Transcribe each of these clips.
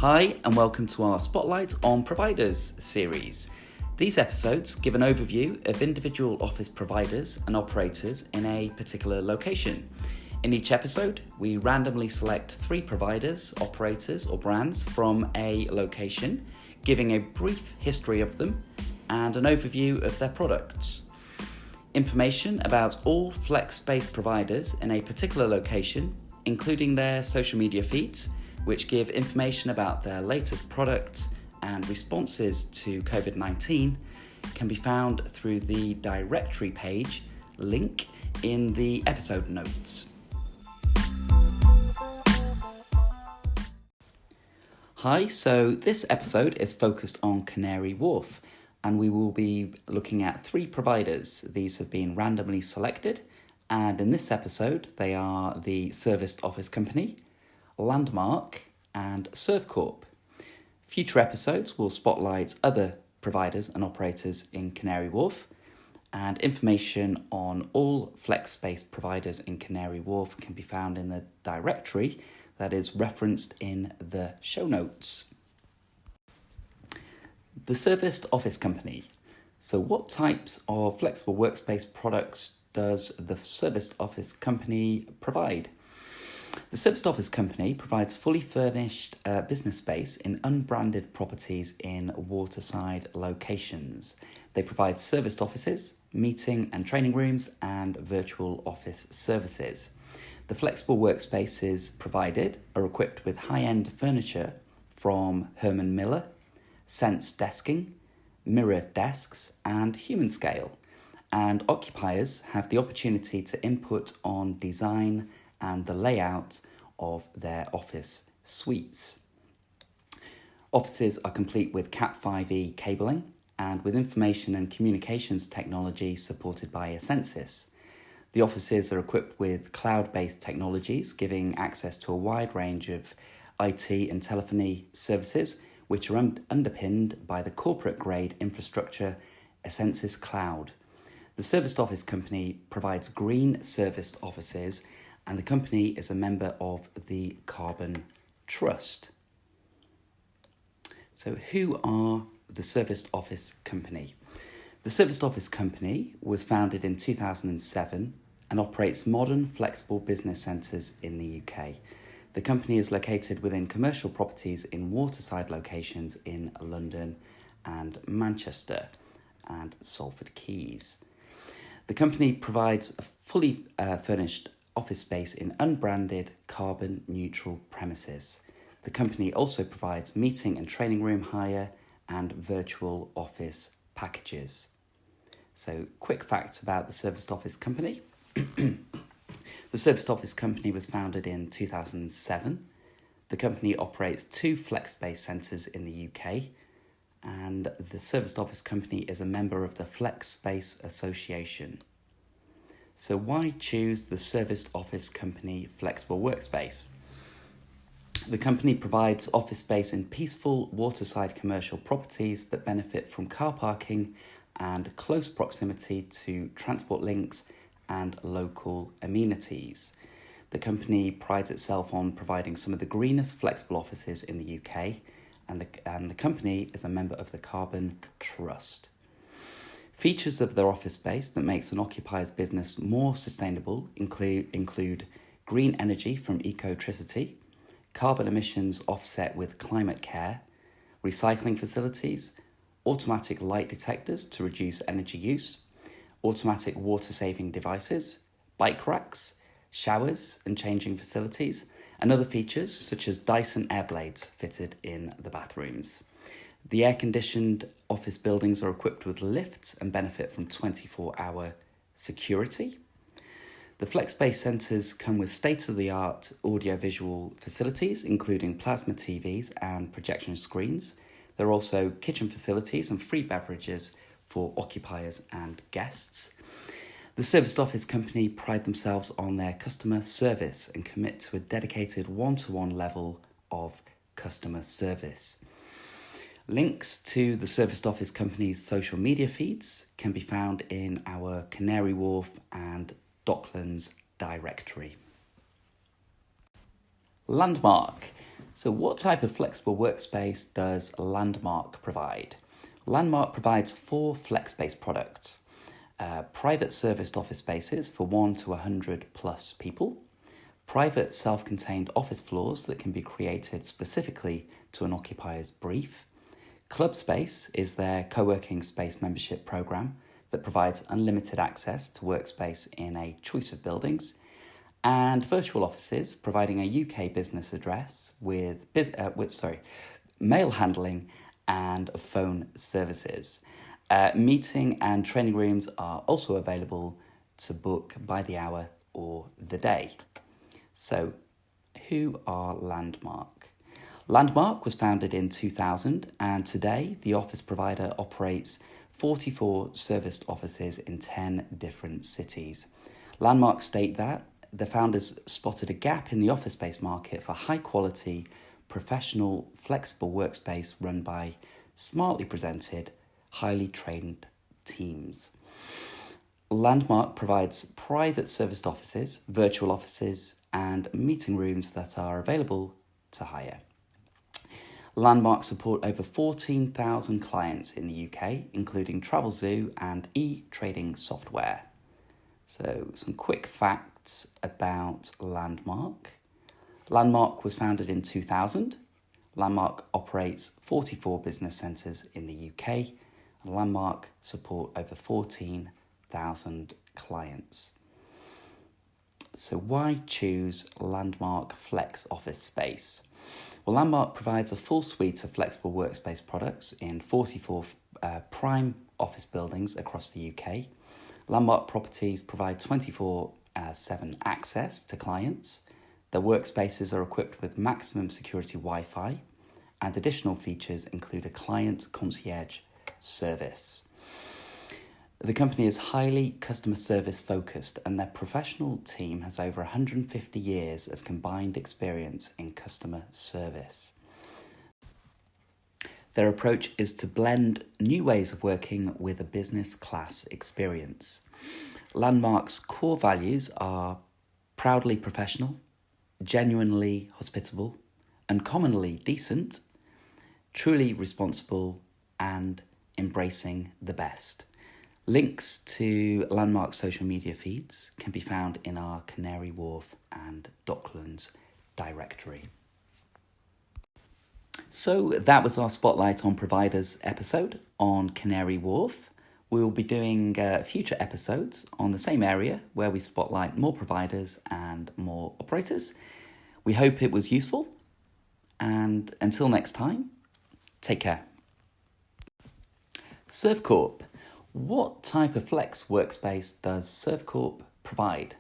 Hi and welcome to our Spotlight on Providers series. These episodes give an overview of individual office providers and operators in a particular location. In each episode, we randomly select 3 providers, operators or brands from a location, giving a brief history of them and an overview of their products. Information about all flex space providers in a particular location, including their social media feeds, which give information about their latest products and responses to COVID-19, can be found through the directory page link in the episode notes. Hi, so this episode is focused on Canary Wharf, and we will be looking at 3 providers. These have been randomly selected, and in this episode they are the Serviced Office Company, Landmark and Servcorp. Future episodes will spotlight other providers and operators in Canary Wharf, and information on all flex space providers in Canary Wharf can be found in the directory that is referenced in the show notes. The Serviced Office Company. So what types of flexible workspace products does the Serviced Office Company provide? The Serviced Office Company provides fully furnished business space in unbranded properties in waterside locations. They provide serviced offices, meeting and training rooms, and virtual office services. The flexible workspaces provided are equipped with high-end furniture from Herman Miller, Sense Desking, Mirror Desks, and Human Scale, and occupiers have the opportunity to input on design and the layout of their office suites. Offices are complete with Cat5e cabling and with information and communications technology supported by a Census. The offices are equipped with cloud-based technologies, giving access to a wide range of IT and telephony services, which are underpinned by the corporate-grade infrastructure, a Census Cloud. The Serviced Office Company provides green serviced offices, and the company is a member of the Carbon Trust. So who are the Serviced Office Company? The Serviced Office Company was founded in 2007 and operates modern, flexible business centres in the UK. The company is located within commercial properties in waterside locations in London and Manchester and Salford Keys. The company provides a fully furnished office space in unbranded, carbon-neutral premises. The company also provides meeting and training room hire and virtual office packages. So, quick facts about the Serviced Office Company. The Serviced Office Company was founded in 2007. The company operates 2 flex space centres in the UK, and the Serviced Office Company is a member of the Flex Space Association. So why choose the Serviced Office Company flexible workspace? The company provides office space in peaceful waterside commercial properties that benefit from car parking and close proximity to transport links and local amenities. The company prides itself on providing some of the greenest flexible offices in the UK, and the company is a member of the Carbon Trust. Features of their office space that makes an occupier's business more sustainable include green energy from Ecotricity, carbon emissions offset with climate care, recycling facilities, automatic light detectors to reduce energy use, automatic water-saving devices, bike racks, showers and changing facilities, and other features such as Dyson air blades fitted in the bathrooms. The air-conditioned office buildings are equipped with lifts and benefit from 24-hour security. The flex space centres come with state-of-the-art audio-visual facilities, including plasma TVs and projection screens. There are also kitchen facilities and free beverages for occupiers and guests. The Serviced Office Company pride themselves on their customer service and commit to a dedicated one-to-one level of customer service. Links to the Serviced Office Company's social media feeds can be found in our Canary Wharf and Docklands directory. Landmark. So what type of flexible workspace does Landmark provide? Landmark provides 4 flex-space products. Private serviced office spaces for 1 to 100 plus people. Private self-contained office floors that can be created specifically to an occupier's brief. Club Space is their co-working space membership program that provides unlimited access to workspace in a choice of buildings. And Virtual Offices, providing a UK business address with mail handling and phone services. Meeting and training rooms are also available to book by the hour or the day. So, who are Landmark? Landmark was founded in 2000, and today the office provider operates 44 serviced offices in 10 different cities. Landmark state that the founders spotted a gap in the office space market for high quality, professional, flexible workspace run by smartly presented, highly trained teams. Landmark provides private serviced offices, virtual offices, and meeting rooms that are available to hire. Landmark support over 14,000 clients in the UK, including Travelzoo and e-trading software. So, some quick facts about Landmark. Landmark was founded in 2000. Landmark operates 44 business centres in the UK. And Landmark support over 14,000 clients. So why choose Landmark Flex Office Space? Well, Landmark provides a full suite of flexible workspace products in 44 prime office buildings across the UK. Landmark properties provide 24/7 access to clients. Their workspaces are equipped with maximum security Wi-Fi, and additional features include a client concierge service. The company is highly customer service focused, and their professional team has over 150 years of combined experience in customer service. Their approach is to blend new ways of working with a business class experience. Landmark's core values are proudly professional, genuinely hospitable, uncommonly decent, truly responsible, and embracing the best. Links to Landmark social media feeds can be found in our Canary Wharf and Docklands directory. So that was our Spotlight on Providers episode on Canary Wharf. We'll be doing future episodes on the same area where we spotlight more providers and more operators. We hope it was useful, and until next time, take care. Servcorp. What type of flex workspace does Servcorp provide?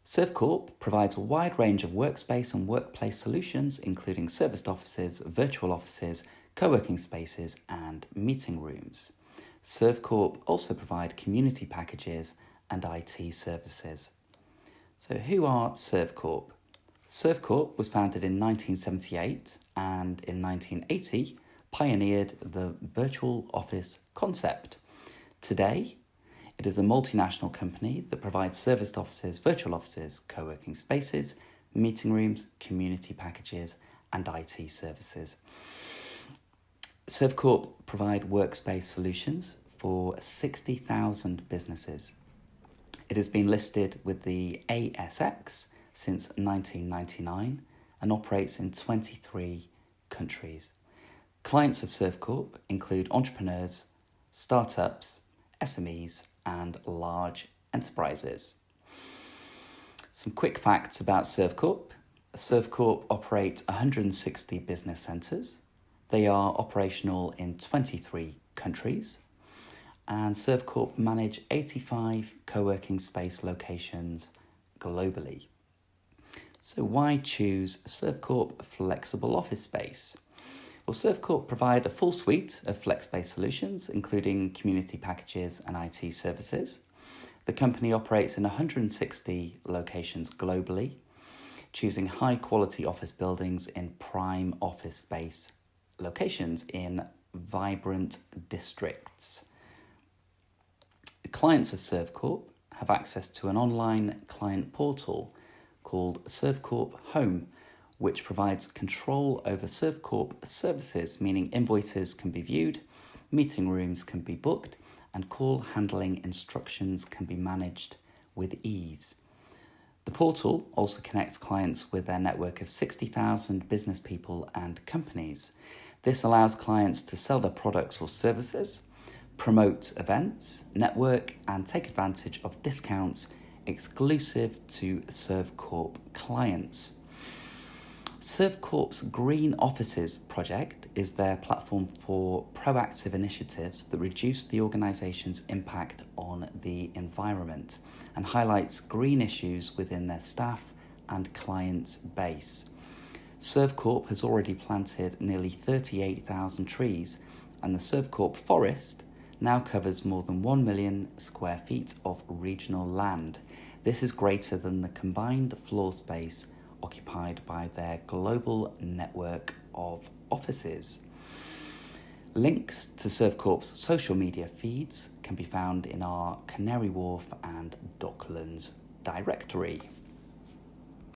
Servcorp provides a wide range of workspace and workplace solutions, including serviced offices, virtual offices, co-working spaces, and meeting rooms. Servcorp also provide community packages and IT services. So who are Servcorp? Servcorp was founded in 1978 and in 1980 pioneered the virtual office concept. Today, it is a multinational company that provides serviced offices, virtual offices, co-working spaces, meeting rooms, community packages, and IT services. Servcorp provide workspace solutions for 60,000 businesses. It has been listed with the ASX since 1999 and operates in 23 countries. Clients of Servcorp include entrepreneurs, startups, SMEs, and large enterprises. Some quick facts about Servcorp. Servcorp operate 160 business centres. They are operational in 23 countries. And Servcorp manage 85 co-working space locations globally. So why choose Servcorp Flexible Office Space? Well, Servcorp provide a full suite of flex-based solutions, including community packages and IT services. The company operates in 160 locations globally, choosing high-quality office buildings in prime office space locations in vibrant districts. The clients of Servcorp have access to an online client portal called Servcorp Home, which provides control over Servcorp services, meaning invoices can be viewed, meeting rooms can be booked, and call handling instructions can be managed with ease. The portal also connects clients with their network of 60,000 business people and companies. This allows clients to sell their products or services, promote events, network, and take advantage of discounts exclusive to Servcorp clients. Servcorp's Green Offices project is their platform for proactive initiatives that reduce the organisation's impact on the environment and highlights green issues within their staff and clients' base. Servcorp has already planted nearly 38,000 trees, and the Servcorp Forest now covers more than 1 million square feet of regional land. This is greater than the combined floor space occupied by their global network of offices. Links to Servcorp's social media feeds can be found in our Canary Wharf and Docklands directory.